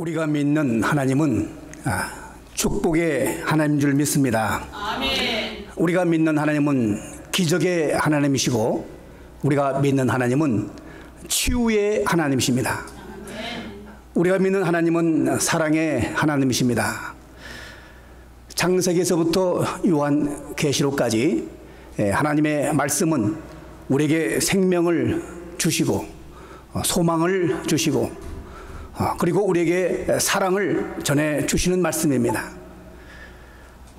우리가 믿는 하나님은 축복의 하나님인 줄 믿습니다. 아멘. 우리가 믿는 하나님은 기적의 하나님이시고 우리가 믿는 하나님은 치유의 하나님이십니다. 우리가 믿는 하나님은 사랑의 하나님이십니다. 창세기에서부터 요한계시록까지 하나님의 말씀은 우리에게 생명을 주시고 소망을 주시고 그리고 우리에게 사랑을 전해 주시는 말씀입니다.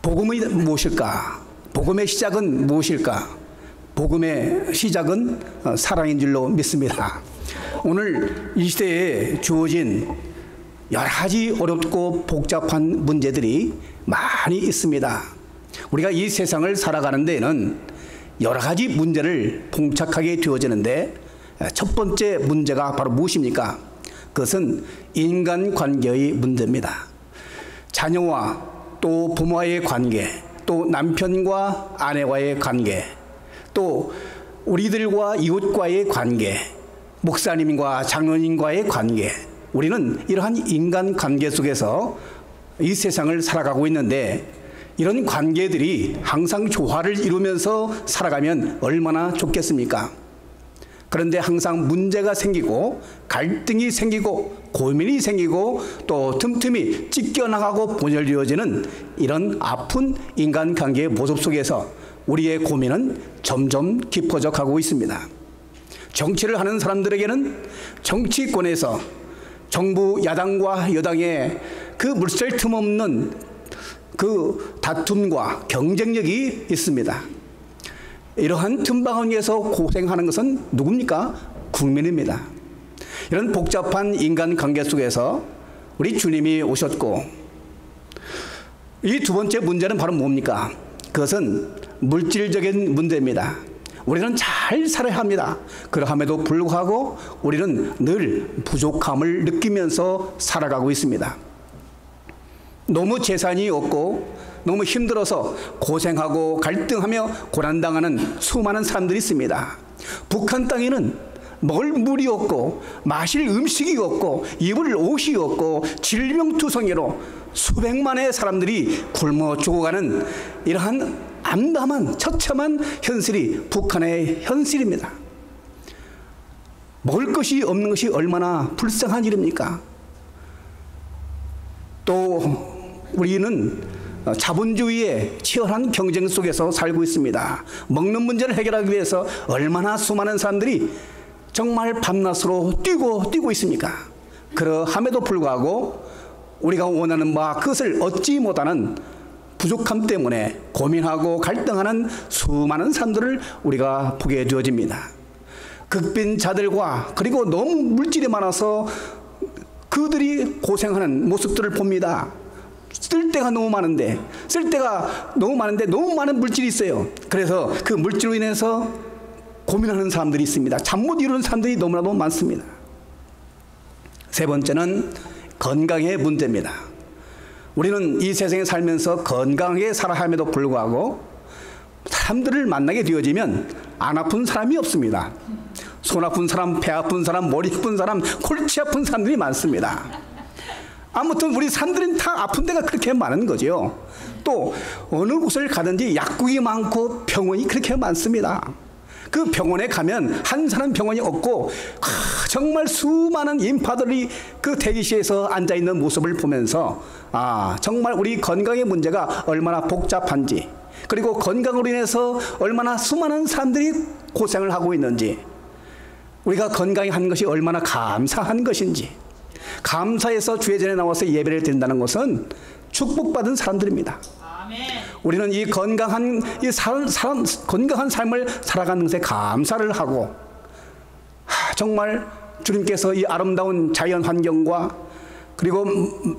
복음이 무엇일까? 복음의 시작은 무엇일까? 복음의 시작은 사랑인 줄로 믿습니다. 오늘 이 시대에 주어진 여러 가지 어렵고 복잡한 문제들이 많이 있습니다. 우리가 이 세상을 살아가는 데에는 여러 가지 문제를 봉착하게 되어지는데 첫 번째 문제가 바로 무엇입니까? 그것은 인간관계의 문제입니다. 자녀와 또 부모와의 관계, 또 남편과 아내와의 관계, 또 우리들과 이웃과의 관계, 목사님과 장로님과의 관계, 우리는 이러한 인간관계 속에서 이 세상을 살아가고 있는데 이런 관계들이 항상 조화를 이루면서 살아가면 얼마나 좋겠습니까? 그런데 항상 문제가 생기고 갈등이 생기고 고민이 생기고 또 틈틈이 찢겨나가고 분열되어지는 이런 아픈 인간관계의 모습 속에서 우리의 고민은 점점 깊어져 가고 있습니다. 정치를 하는 사람들에게는 정치권에서 정부 야당과 여당의 그 물샐 틈 없는 그 다툼과 경쟁력이 있습니다. 이러한 틈바구니에서 고생하는 것은 누굽니까? 국민입니다. 이런 복잡한 인간관계 속에서 우리 주님이 오셨고 이 두 번째 문제는 바로 뭡니까? 그것은 물질적인 문제입니다. 우리는 잘 살아야 합니다. 그러함에도 불구하고 우리는 늘 부족함을 느끼면서 살아가고 있습니다. 너무 재산이 없고 너무 힘들어서 고생하고 갈등하며 고난당하는 수많은 사람들이 있습니다. 북한 땅에는 먹을 물이 없고 마실 음식이 없고 입을 옷이 없고 질병투성이로 수백만의 사람들이 굶어 죽어가는 이러한 암담한 처참한 현실이 북한의 현실입니다. 먹을 것이 없는 것이 얼마나 불쌍한 일입니까? 또 우리는 자본주의의 치열한 경쟁 속에서 살고 있습니다. 먹는 문제를 해결하기 위해서 얼마나 수많은 사람들이 정말 밤낮으로 뛰고 있습니까? 그러함에도 불구하고 우리가 원하는 바 그것을 얻지 못하는 부족함 때문에 고민하고 갈등하는 수많은 사람들을 우리가 보게 되어집니다. 극빈자들과 그리고 너무 물질이 많아서 그들이 고생하는 모습들을 봅니다. 쓸 데가 너무 많은데 너무 많은 물질이 있어요. 그래서 그 물질로 인해서 고민하는 사람들이 있습니다. 잠 못 이루는 사람들이 너무나도 많습니다. 세 번째는 건강의 문제입니다. 우리는 이 세상에 살면서 건강하게 살아야 함에도 불구하고 사람들을 만나게 되어지면 안 아픈 사람이 없습니다. 손 아픈 사람, 배 아픈 사람, 머리 아픈 사람, 골치 아픈 사람들이 많습니다. 아무튼 우리 사람들은 다 아픈 데가 그렇게 많은 거죠. 또 어느 곳을 가든지 약국이 많고 병원이 그렇게 많습니다. 그 병원에 가면 한 사람 병원이 없고 정말 수많은 인파들이 그 대기실에서 앉아있는 모습을 보면서 정말 우리 건강의 문제가 얼마나 복잡한지, 그리고 건강으로 인해서 얼마나 수많은 사람들이 고생을 하고 있는지, 우리가 건강히 한 것이 얼마나 감사한 것인지, 감사해서 주의 전에 나와서 예배를 드린다는 것은 축복받은 사람들입니다. 아멘. 우리는 이 건강한 삶을 살아가는 것에 감사를 하고 정말 주님께서 이 아름다운 자연 환경과 그리고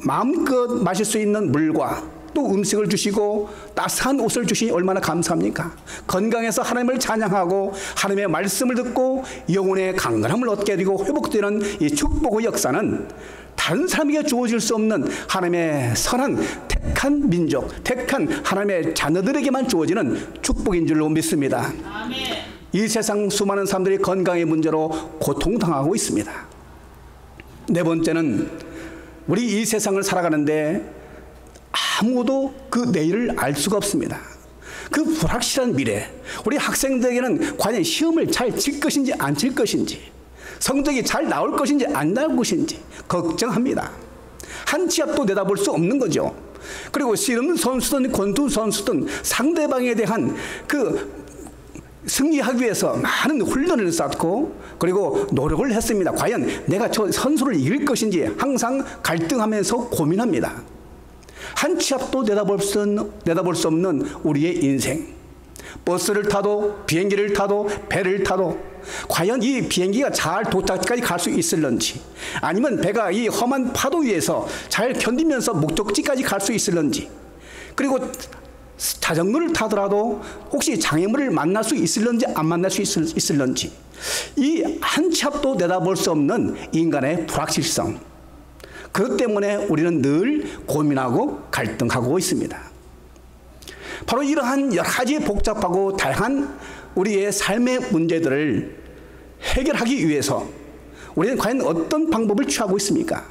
마음껏 마실 수 있는 물과 또 음식을 주시고 따스한 옷을 주시니 얼마나 감사합니까? 건강해서 하나님을 찬양하고 하나님의 말씀을 듣고 영혼의 강건함을 얻게 되고 회복되는 이 축복의 역사는 다른 사람에게 주어질 수 없는 하나님의 선한 택한 민족, 택한 하나님의 자녀들에게만 주어지는 축복인 줄로 믿습니다. 아멘. 이 세상 수많은 사람들이 건강의 문제로 고통당하고 있습니다. 네 번째는 우리 이 세상을 살아가는데 아무도 그 내일을 알 수가 없습니다. 그 불확실한 미래, 우리 학생들에게는 과연 시험을 잘 칠 것인지 안 칠 것인지, 성적이 잘 나올 것인지 안 나올 것인지 걱정합니다. 한 치 앞도 내다볼 수 없는 거죠. 그리고 씨름 선수든 권투 선수든 상대방에 대한 그 승리하기 위해서 많은 훈련을 쌓고 그리고 노력을 했습니다. 과연 내가 저 선수를 이길 것인지 항상 갈등하면서 고민합니다. 한 치 앞도 내다볼 수 없는 우리의 인생. 버스를 타도 비행기를 타도 배를 타도 과연 이 비행기가 잘 도착지까지 갈 수 있을런지, 아니면 배가 이 험한 파도 위에서 잘 견디면서 목적지까지 갈 수 있을런지, 그리고 자전거를 타더라도 혹시 장애물을 만날 수 있을런지 안 만날 수 있을런지, 이 한 치 앞도 내다볼 수 없는 인간의 불확실성, 그것 때문에 우리는 늘 고민하고 갈등하고 있습니다. 바로 이러한 여러 가지 복잡하고 다양한 우리의 삶의 문제들을 해결하기 위해서 우리는 과연 어떤 방법을 취하고 있습니까?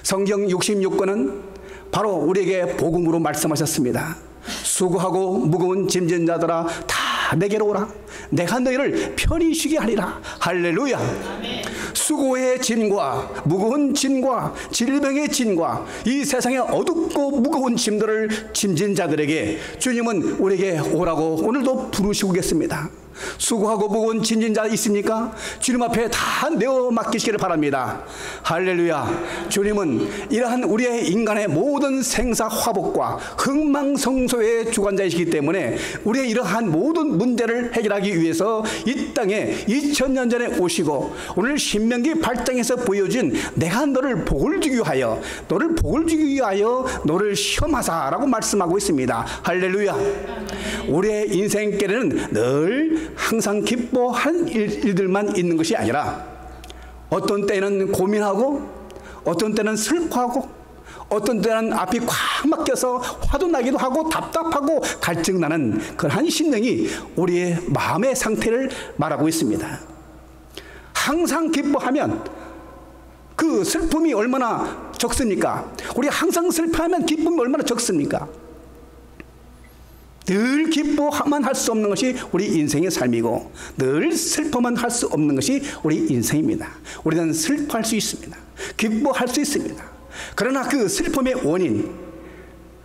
성경 66권은 바로 우리에게 복음으로 말씀하셨습니다. 수고하고 무거운 짐진 자들아 다 내게로 오라. 내가 너희를 편히 쉬게 하리라. 할렐루야. 아멘. 수고의 짐과 무거운 짐과 질병의 짐과 이 세상의 어둡고 무거운 짐들을 짐진 자들에게 주님은 우리에게 오라고 오늘도 부르시고 계십니다. 수고하고 무거운 짐진 자 있습니까? 주님 앞에 다 내어 맡기시기를 바랍니다. 할렐루야. 주님은 이러한 우리의 인간의 모든 생사 화복과 흥망성쇠의 주관자이시기 때문에 우리의 이러한 모든 문제를 해결하기 위해서 이 땅에 2000년 전에 오시고 오늘 신명기 8장에서 보여준 내가 너를 복을 주기 위하여 너를 시험하사라고 말씀하고 있습니다. 할렐루야. 우리의 인생길에는 늘 항상 기뻐할 일들만 있는 것이 아니라 어떤 때는 고민하고 어떤 때는 슬퍼하고 어떤 때는 앞이 꽉 막혀서 화도 나기도 하고 답답하고 갈증나는 그러한 심령이 우리의 마음의 상태를 말하고 있습니다. 항상 기뻐하면 그 슬픔이 얼마나 적습니까? 우리 항상 슬퍼하면 기쁨이 얼마나 적습니까? 늘 기뻐만 할 수 없는 것이 우리 인생의 삶이고 늘 슬퍼만 할 수 없는 것이 우리 인생입니다. 우리는 슬퍼할 수 있습니다. 기뻐할 수 있습니다. 그러나 그 슬픔의 원인,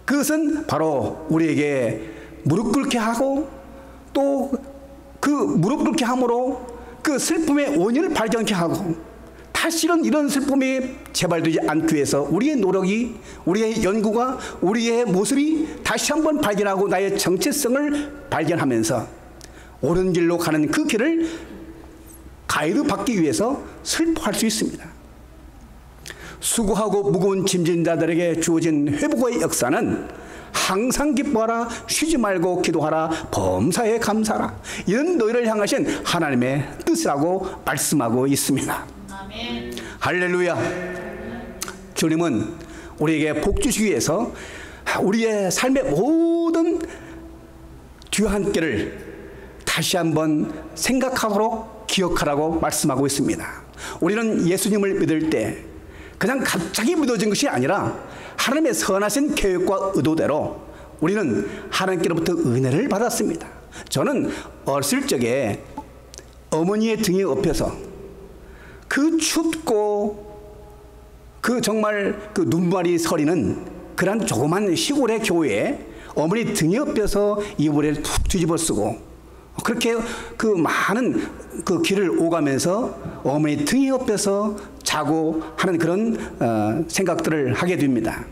그것은 바로 우리에게 무릎 꿇게 하고 또 그 무릎 꿇게 함으로 그 슬픔의 원인을 발견케 하고 다시는 이런 슬픔이 재발되지 않기 위해서 우리의 노력이, 우리의 연구가, 우리의 모습이 다시 한번 발견하고 나의 정체성을 발견하면서 옳은 길로 가는 그 길을 가이드 받기 위해서 슬퍼할 수 있습니다. 수고하고 무거운 짐진 자들에게 주어진 회복의 역사는 항상 기뻐하라, 쉬지 말고 기도하라, 범사에 감사하라, 이런 너희를 향하신 하나님의 뜻이라고 말씀하고 있습니다. 아멘. 할렐루야. 주님은 우리에게 복 주시기 위해서 우리의 삶의 모든 뒤안길을 다시 한번 생각하도록 기억하라고 말씀하고 있습니다. 우리는 예수님을 믿을 때 그냥 갑자기 믿어진 것이 아니라 하나님의 선하신 계획과 의도대로 우리는 하나님께로부터 은혜를 받았습니다. 저는 어렸을 적에 어머니의 등에 업혀서 그 춥고 그 정말 그 눈발이 서리는 그런 조그만 시골의 교회에 어머니 등에 업혀서 이불을 툭 뒤집어 쓰고 그렇게 그 많은 그 길을 오가면서 어머니 등에 업혀서 자고 하는 그런 생각들을 하게 됩니다.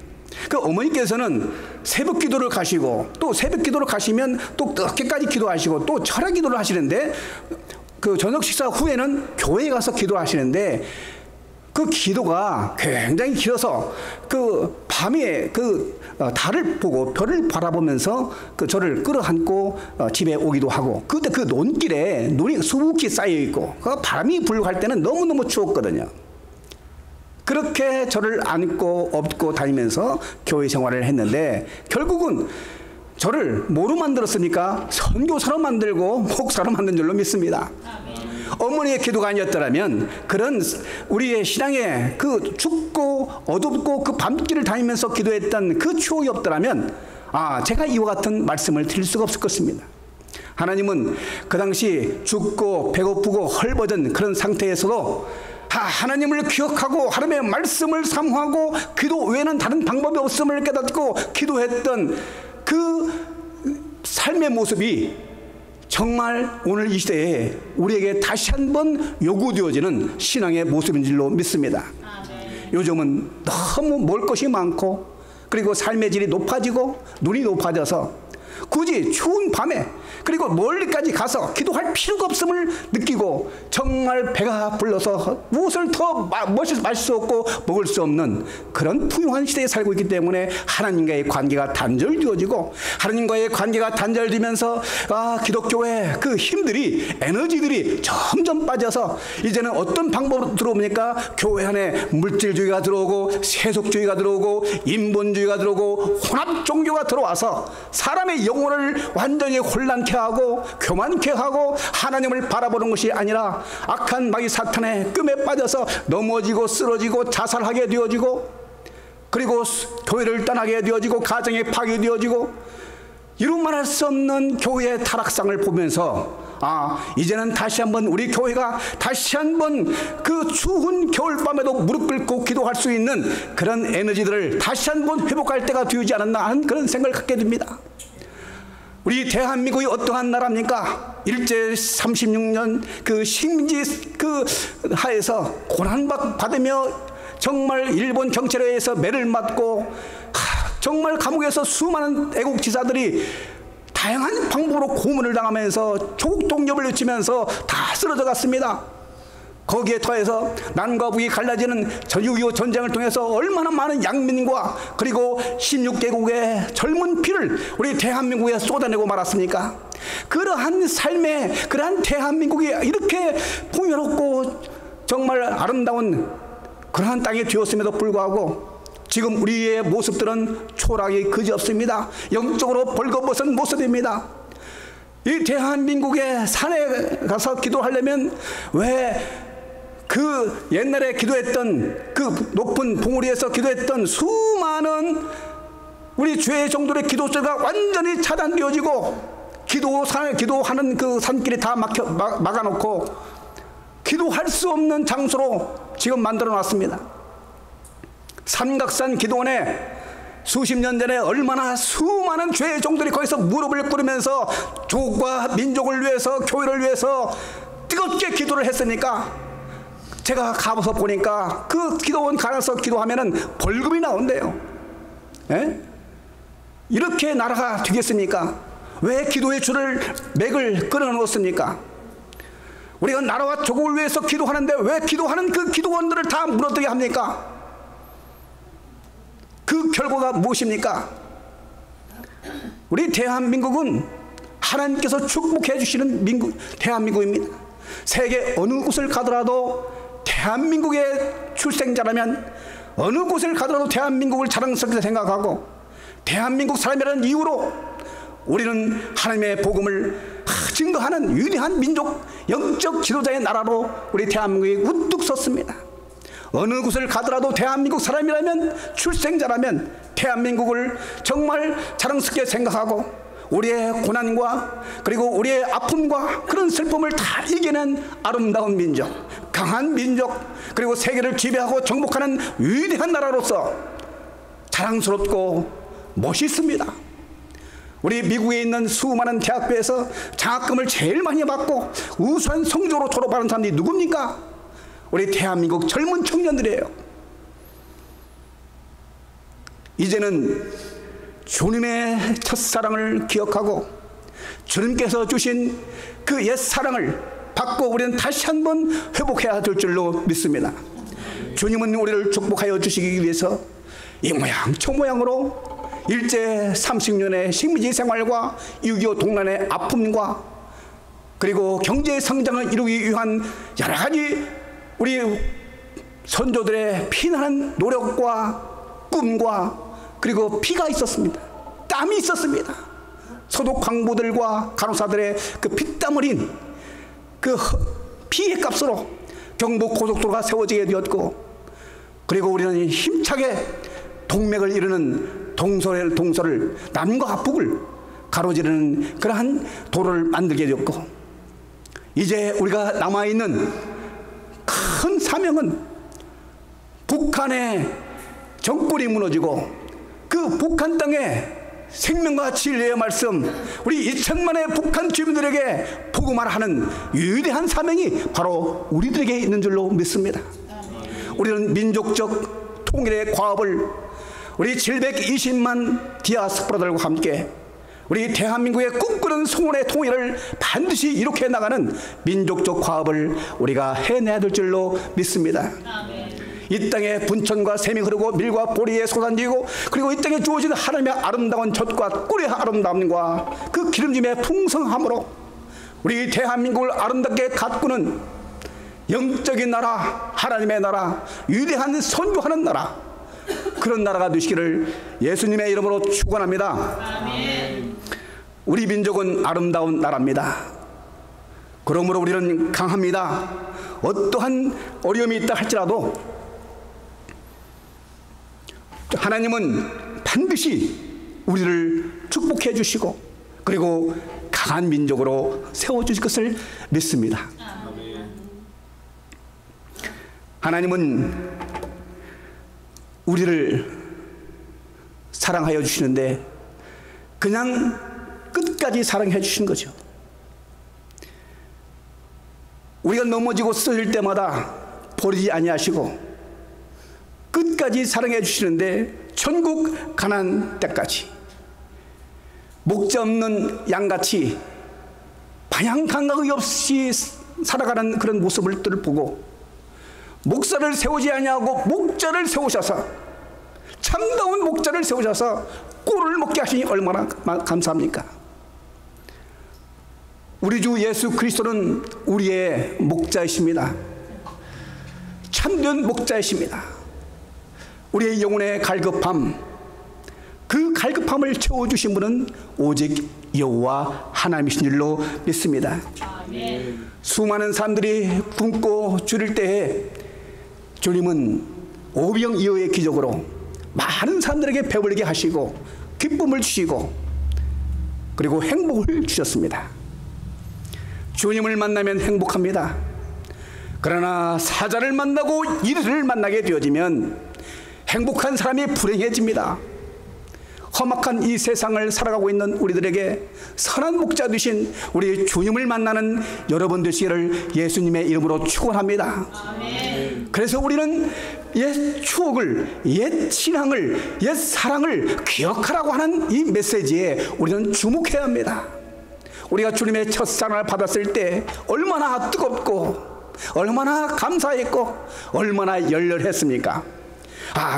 그 어머니께서는 새벽 기도를 가시고 또 새벽 기도를 가시면 또 늦게까지 기도하시고 또 철학 기도를 하시는데 그 저녁 식사 후에는 교회에 가서 기도하시는데 그 기도가 굉장히 길어서 그 밤에 그 달을 보고 별을 바라보면서 그 저를 끌어안고 집에 오기도 하고 그때 그 논길에 눈이 수북히 쌓여 있고 그 바람이 불고 할 때는 너무너무 추웠거든요. 그렇게 저를 안고 업고 다니면서 교회 생활을 했는데 결국은 저를 뭐로 만들었습니까? 선교사로 만들고 목사로 만든 줄로 믿습니다. 어머니의 기도가 아니었더라면, 그런 우리의 신앙의 그 춥고 어둡고 그 밤길을 다니면서 기도했던 그 추억이 없더라면 제가 이와 같은 말씀을 드릴 수가 없을 것입니다. 하나님은 그 당시 죽고 배고프고 헐벗은 그런 상태에서도 하나님을 기억하고 하나님의 말씀을 사모하고 기도 외에는 다른 방법이 없음을 깨닫고 기도했던 그 삶의 모습이 정말 오늘 이 시대에 우리에게 다시 한번 요구되어지는 신앙의 모습인 줄로 믿습니다. 요즘은 너무 먹을 것이 많고, 그리고 삶의 질이 높아지고 눈이 높아져서 굳이 추운 밤에 그리고 멀리까지 가서 기도할 필요가 없음을 느끼고 정말 배가 불러서 무엇을 더 마실 수 없고 먹을 수 없는 그런 풍요한 시대에 살고 있기 때문에 하나님과의 관계가 단절되어지고, 하나님과의 관계가 단절되면서 기독교의 그 힘들이, 에너지들이 점점 빠져서 이제는 어떤 방법으로 들어옵니까? 교회 안에 물질주의가 들어오고 세속주의가 들어오고 인본주의가 들어오고 혼합 종교가 들어와서 사람의 영혼을 완전히 혼란케 하고 교만케 하고 하나님을 바라보는 것이 아니라 악한 마귀 사탄의 끔에 빠져서 넘어지고 쓰러지고 자살하게 되어지고, 그리고 교회를 떠나게 되어지고 가정이 파괴되어지고, 이루 말할 수 없는 교회의 타락상을 보면서 이제는 다시 한번 우리 교회가 다시 한번 그 추운 겨울밤에도 무릎 꿇고 기도할 수 있는 그런 에너지들을 다시 한번 회복할 때가 되지 않았나 하는 그런 생각을 갖게 됩니다. 우리 대한민국이 어떠한 나라입니까? 일제 36년 그 식민지 그 하에서 고난받으며 정말 일본 경찰에 의해서 매를 맞고 정말 감옥에서 수많은 애국지사들이 다양한 방법으로 고문을 당하면서 조국 독립을 외치면서 다 쓰러져 갔습니다. 거기에 더해서 남과 북이 갈라지는 6.25 전쟁을 통해서 얼마나 많은 양민과 그리고 16개국의 젊은 피를 우리 대한민국에 쏟아내고 말았습니까? 그러한 삶에, 그러한 대한민국이 이렇게 풍요롭고 정말 아름다운 그러한 땅이 되었음에도 불구하고 지금 우리의 모습들은 초라하기 그지없습니다. 영적으로 벌거벗은 모습입니다. 이 대한민국의 산에 가서 기도하려면 왜 그 옛날에 기도했던 그 높은 봉우리에서 기도했던 수많은 우리 죄의 정도의 기도처가 완전히 차단되어지고 기도하는 그 산길이 다 막아놓고 기도할 수 없는 장소로 지금 만들어 놨습니다. 삼각산 기도원에 수십 년 전에 얼마나 수많은 죄의 종들이 거기서 무릎을 꿇으면서 조국과 민족을 위해서, 교회를 위해서 뜨겁게 기도를 했으니까 제가 가서 보니까 그 기도원 가서 기도하면은 벌금이 나온대요. 이렇게 나라가 되겠습니까? 왜 기도의 줄을 맥을 끊어 놓습니까? 우리가 나라와 조국을 위해서 기도하는데 왜 기도하는 그 기도원들을 다 무너뜨리게 합니까? 그 결과가 무엇입니까? 우리 대한민국은 하나님께서 축복해 주시는 대한민국입니다. 세계 어느 곳을 가더라도 대한민국의 출생자라면 어느 곳을 가더라도 대한민국을 자랑스럽게 생각하고 대한민국 사람이라는 이유로 우리는 하나님의 복음을 증거하는 위대한 민족, 영적 지도자의 나라로 우리 대한민국이 우뚝 섰습니다. 어느 곳을 가더라도 대한민국 사람이라면, 출생자라면 대한민국을 정말 자랑스럽게 생각하고 우리의 고난과 그리고 우리의 아픔과 그런 슬픔을 다 이겨낸 아름다운 민족, 강한 민족, 그리고 세계를 지배하고 정복하는 위대한 나라로서 자랑스럽고 멋있습니다. 우리 미국에 있는 수많은 대학교에서 장학금을 제일 많이 받고 우수한 성적으로 졸업하는 사람들이 누굽니까? 우리 대한민국 젊은 청년들이에요. 이제는 주님의 첫사랑을 기억하고 주님께서 주신 그 옛사랑을 받고 우리는 다시 한번 회복해야 될 줄로 믿습니다. 주님은 우리를 축복하여 주시기 위해서 이 모양 저 모양으로 일제 30년의 식민지 생활과 6.25 동란의 아픔과 그리고 경제 성장을 이루기 위한 여러 가지 우리 선조들의 피나는 노력과 꿈과 그리고 피가 있었습니다. 땀이 있었습니다. 소독 광부들과 간호사들의 그 피땀 흘린 그 피해 값으로 경부 고속도로가 세워지게 되었고, 그리고 우리는 힘차게 동맥을 이루는 동서를 남과 북을 가로지르는 그러한 도로를 만들게 되었고, 이제 우리가 남아있는 큰 사명은 북한의 정권이 무너지고 그 북한 땅에 생명과 진리의 말씀, 우리 2천만의 북한 주민들에게 복음화하는 위대한 사명이 바로 우리들에게 있는 줄로 믿습니다. 우리는 민족적 통일의 과업을 우리 720만 디아스포라들과 함께 우리 대한민국의 꿈꾸는 소원의 통일을 반드시 이룩해 나가는 민족적 과업을 우리가 해내야 될 줄로 믿습니다. 이 땅에 분천과 샘이 흐르고 밀과 보리에 솟아지고, 그리고 이 땅에 주어진 하나님의 아름다운 젖과 꿀의 아름다움과 그 기름짐의 풍성함으로 우리 대한민국을 아름답게 가꾸는 영적인 나라, 하나님의 나라, 위대한 선교하는 나라, 그런 나라가 되시기를 예수님의 이름으로 축원합니다. 아멘. 우리 민족은 아름다운 나라입니다. 그러므로 우리는 강합니다. 어떠한 어려움이 있다 할지라도 하나님은 반드시 우리를 축복해 주시고, 그리고 강한 민족으로 세워주실 것을 믿습니다. 하나님은 우리를 사랑하여 주시는데 그냥 끝까지 사랑해 주시는 거죠. 우리가 넘어지고 쓰러질 때마다 버리지 아니하시고 끝까지 사랑해 주시는데, 천국 가난 때까지 목자 없는 양같이 방향 감각이 없이 살아가는 그런 모습을 보고 목사를 세우지 아니하고 목자를 세우셔서, 참다운 목자를 세우셔서 꿀을 먹게 하시니 얼마나 감사합니까? 우리 주 예수 그리스도는 우리의 목자이십니다. 참된 목자이십니다. 우리의 영혼의 갈급함, 그 갈급함을 채워주신 분은 오직 여호와 하나님이신 줄로 믿습니다. 아멘. 수많은 사람들이 굶고 줄일 때에 주님은 오병이어의 기적으로 많은 사람들에게 배불리게 하시고 기쁨을 주시고 그리고 행복을 주셨습니다. 주님을 만나면 행복합니다. 그러나 사자를 만나고 이리를 만나게 되어지면 행복한 사람이 불행해집니다. 험악한 이 세상을 살아가고 있는 우리들에게 선한 목자 되신 우리 주님을 만나는 여러분 되시기를 예수님의 이름으로 축원합니다. 아멘. 그래서 우리는 옛 추억을, 옛 신앙을, 옛 사랑을 기억하라고 하는 이 메시지에 우리는 주목해야 합니다. 우리가 주님의 첫사랑을 받았을 때 얼마나 뜨겁고 얼마나 감사했고 얼마나 열렬했습니까?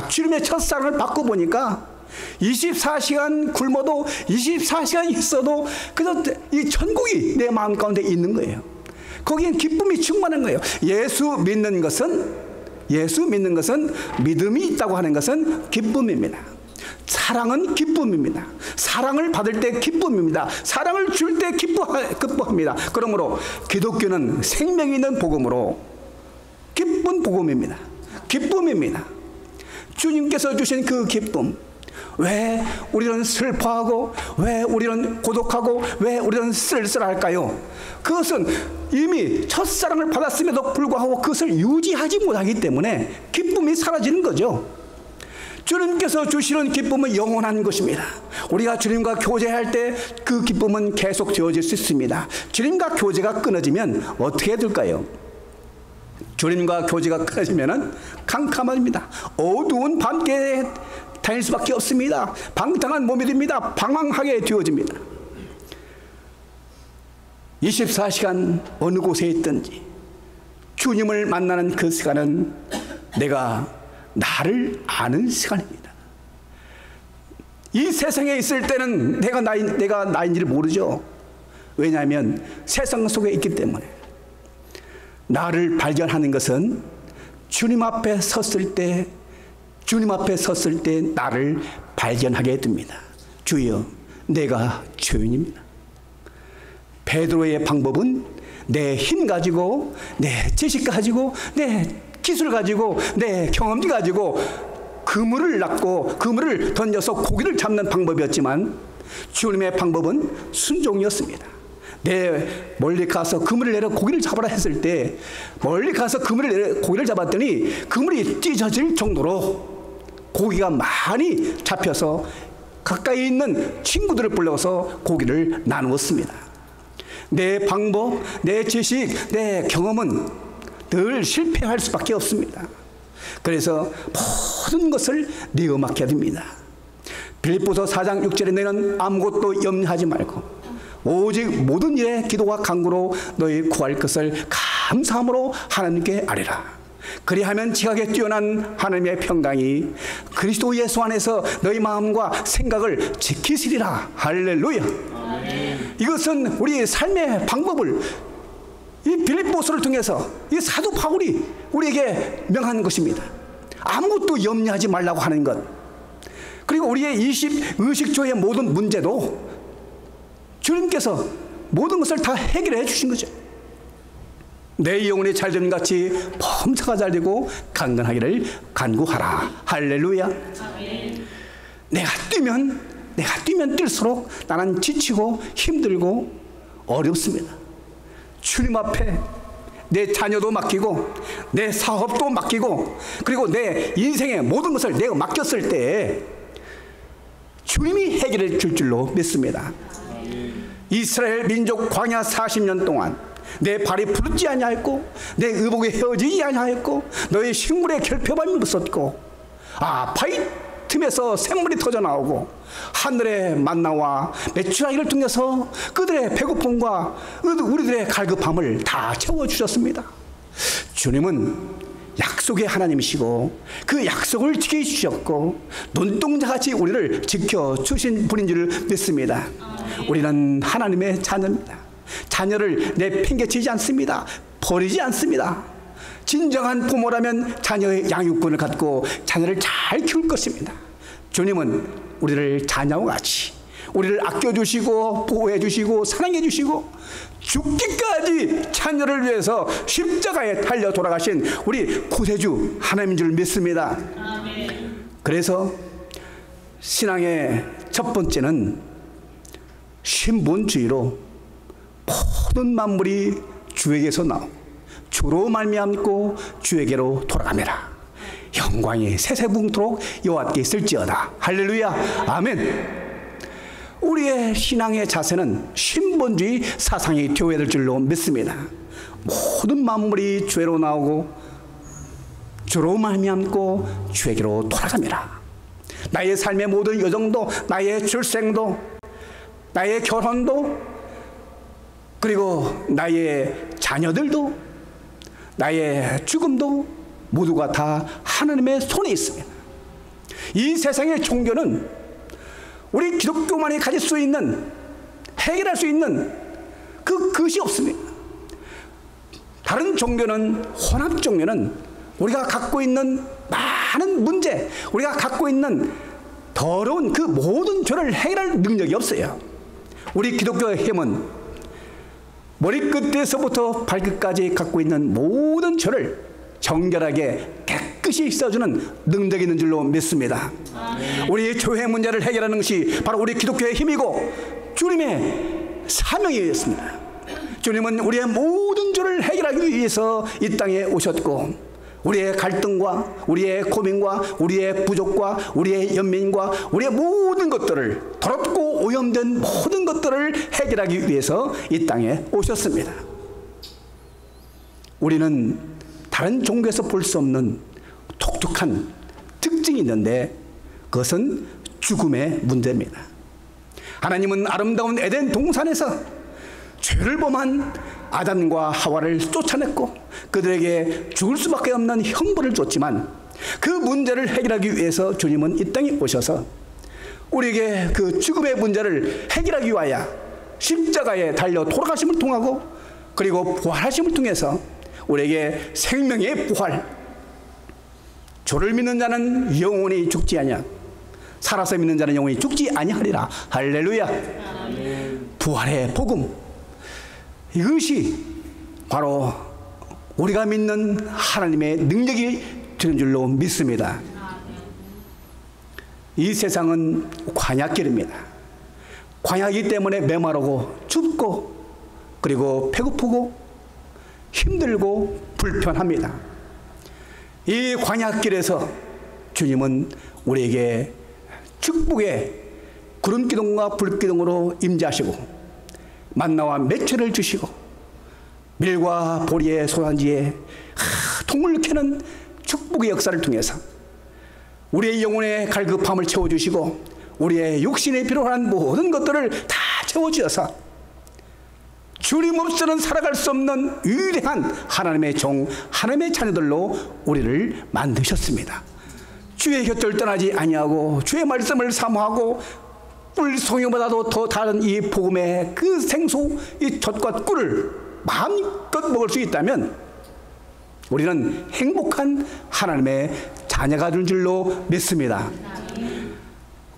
주님의 첫사랑을 받고 보니까 24시간 굶어도 24시간 있어도 그저 이 천국이 내 마음 가운데 있는 거예요. 거기엔 기쁨이 충만한 거예요. 예수 믿는 것은 믿음이 있다고 하는 것은 기쁨입니다. 사랑은 기쁨입니다. 사랑을 받을 때 기쁨입니다. 사랑을 줄 때 기뻐합니다. 그러므로 기독교는 생명이 있는 복음으로 기쁜 복음입니다. 기쁨입니다. 주님께서 주신 그 기쁨, 왜 우리는 슬퍼하고 왜 우리는 고독하고 왜 우리는 쓸쓸할까요? 그것은 이미 첫사랑을 받았음에도 불구하고 그것을 유지하지 못하기 때문에 기쁨이 사라지는 거죠. 주님께서 주시는 기쁨은 영원한 것입니다. 우리가 주님과 교제할 때 그 기쁨은 계속 되어질 수 있습니다. 주님과 교제가 끊어지면 어떻게 될까요? 주님과 교제가 끊어지면 캄캄합니다. 어두운 밤길에 다닐 수밖에 없습니다. 방탕한 몸이 됩니다. 방황하게 되어집니다. 24시간 어느 곳에 있든지 주님을 만나는 그 시간은 내가 나를 아는 시간입니다. 이 세상에 있을 때는 내가 나인지를 모르죠. 왜냐하면 세상 속에 있기 때문에. 나를 발견하는 것은 주님 앞에 섰을 때 나를 발견하게 됩니다. 주여, 내가 죄인입니다. 베드로의 방법은 내 힘 가지고, 내 지식 가지고, 내 기술 가지고, 내 경험치 가지고 그물을 낚고 그물을 던져서 고기를 잡는 방법이었지만 주님의 방법은 순종이었습니다. 내 멀리 가서 그물을 내려 고기를 잡아라 했을 때 멀리 가서 그물을 내려 고기를 잡았더니 그물이 찢어질 정도로 고기가 많이 잡혀서 가까이 있는 친구들을 불러서 고기를 나누었습니다. 내 방법, 내 지식, 내 경험은 늘 실패할 수밖에 없습니다. 그래서 모든 것을 네어 맡겨야 됩니다. 빌립보서 4장 6절에 너희는 아무것도 염려하지 말고 오직 모든 일에 기도와 간구로 너희 구할 것을 감사함으로 하나님께 아뢰라. 그리하면 지각에 뛰어난 하나님의 평강이 그리스도 예수 안에서 너희 마음과 생각을 지키시리라. 할렐루야. 아멘. 이것은 우리 삶의 방법을 이 빌립보서를 통해서 이 사도 바울이 우리에게 명한 것입니다. 아무것도 염려하지 말라고 하는 것. 그리고 우리의 의식주의 모든 문제도 주님께서 모든 것을 다 해결해 주신 거죠. 내 영혼이 잘되는 같이 범사가 잘되고 강건하기를 간구하라. 할렐루야. 아멘. 내가 뛰면 뛸수록 나는 지치고 힘들고 어렵습니다. 주님 앞에 내 자녀도 맡기고 내 사업도 맡기고 그리고 내 인생의 모든 것을 내가 맡겼을 때 주님이 해결해 줄 줄로 믿습니다. 이스라엘 민족 광야 40년 동안 내 발이 부르지 아니하였고 내 의복이 헤어지지 아니하였고 너의 식물의 결핍함이 없었고 바위 틈에서 샘물이 터져나오고 하늘의 만나와 메추라기를 통해서 그들의 배고픔과 우리들의 갈급함을 다 채워주셨습니다. 주님은 약속의 하나님이시고 그 약속을 지켜주셨고 눈동자같이 우리를 지켜주신 분인 줄 믿습니다. 우리는 하나님의 자녀입니다. 자녀를 내팽개치지 않습니다. 버리지 않습니다. 진정한 부모라면 자녀의 양육권을 갖고 자녀를 잘 키울 것입니다. 주님은 우리를 자녀와 같이 우리를 아껴주시고 보호해주시고 사랑해주시고 죽기까지 자녀를 위해서 십자가에 달려 돌아가신 우리 구세주 하나님인 줄 믿습니다. 그래서 신앙의 첫 번째는 신본주의로 모든 만물이 주에게서 나오고 주로 말미암고 주에게로 돌아가매라. 영광이 세세붕토록 여호와께 있을지어다. 할렐루야. 아멘. 우리의 신앙의 자세는 신본주의 사상이 되어야 될 줄로 믿습니다. 모든 만물이 주에로 나오고 주로 말미암고 주에게로 돌아가매라. 나의 삶의 모든 여정도, 나의 출생도, 나의 결혼도, 그리고 나의 자녀들도, 나의 죽음도 모두가 다 하나님의 손에 있습니다. 이 세상의 종교는 우리 기독교만이 가질 수 있는, 해결할 수 있는 그것이 없습니다. 다른 종교는, 혼합 종교는 우리가 갖고 있는 많은 문제, 우리가 갖고 있는 더러운 그 모든 죄를 해결할 능력이 없어요. 우리 기독교의 힘은 머리끝에서부터 발끝까지 갖고 있는 모든 죄를 정결하게 깨끗이 씻어주는 능력이 있는 줄로 믿습니다. 우리 교회 문제를 해결하는 것이 바로 우리 기독교의 힘이고 주님의 사명이었습니다. 주님은 우리의 모든 죄를 해결하기 위해서 이 땅에 오셨고 우리의 갈등과 우리의 고민과 우리의 부족과 우리의 연민과 우리의 모든 것들을 더럽고 오염된 모든 것들을 해결하기 위해서 이 땅에 오셨습니다. 우리는 다른 종교에서 볼 수 없는 독특한 특징이 있는데 그것은 죽음의 문제입니다. 하나님은 아름다운 에덴 동산에서 죄를 범한 아담과 하와를 쫓아냈고 그들에게 죽을 수밖에 없는 형벌을 줬지만 그 문제를 해결하기 위해서 주님은 이 땅에 오셔서 우리에게 그 죽음의 문제를 해결하기 위하여 십자가에 달려 돌아가심을 통하고 그리고 부활하심을 통해서 우리에게 생명의 부활, 주를 믿는 자는 영원히 죽지 아니하 살아서 믿는 자는 영원히 죽지 아니하리라. 할렐루야. 부활의 복음, 이것이 바로 우리가 믿는 하나님의 능력이 되는 줄로 믿습니다. 이 세상은 광야길입니다. 광야이기 때문에 메마르고 춥고 그리고 배고프고 힘들고 불편합니다. 이 광야길에서 주님은 우리에게 축복의 구름기둥과 불기둥으로 임재하시고 만나와 매초를 주시고 밀과 보리의 소산지에 통을 캐는 축복의 역사를 통해서 우리의 영혼의 갈급함을 채워주시고 우리의 육신에 필요한 모든 것들을 다 채워주셔서 주님 없이는 살아갈 수 없는 위대한 하나님의 종, 하나님의 자녀들로 우리를 만드셨습니다. 주의 곁을 떠나지 아니하고 주의 말씀을 사모하고 꿀 송이보다도 더 다른 이 복음의 그 생수, 이 젖과 꿀을 마음껏 먹을 수 있다면 우리는 행복한 하나님의 자녀가 될 줄로 믿습니다.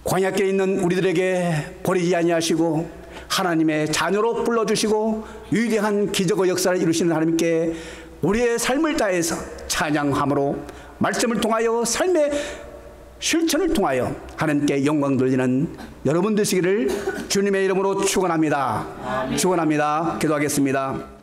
광야길에 있는 우리들에게 버리지 아니하시고 하나님의 자녀로 불러주시고 위대한 기적의 역사를 이루시는 하나님께 우리의 삶을 다해서 찬양함으로 말씀을 통하여 삶의 실천을 통하여 하나님께 영광 돌리는 여러분 되시기를 주님의 이름으로 축원합니다. 축원합니다. 기도하겠습니다.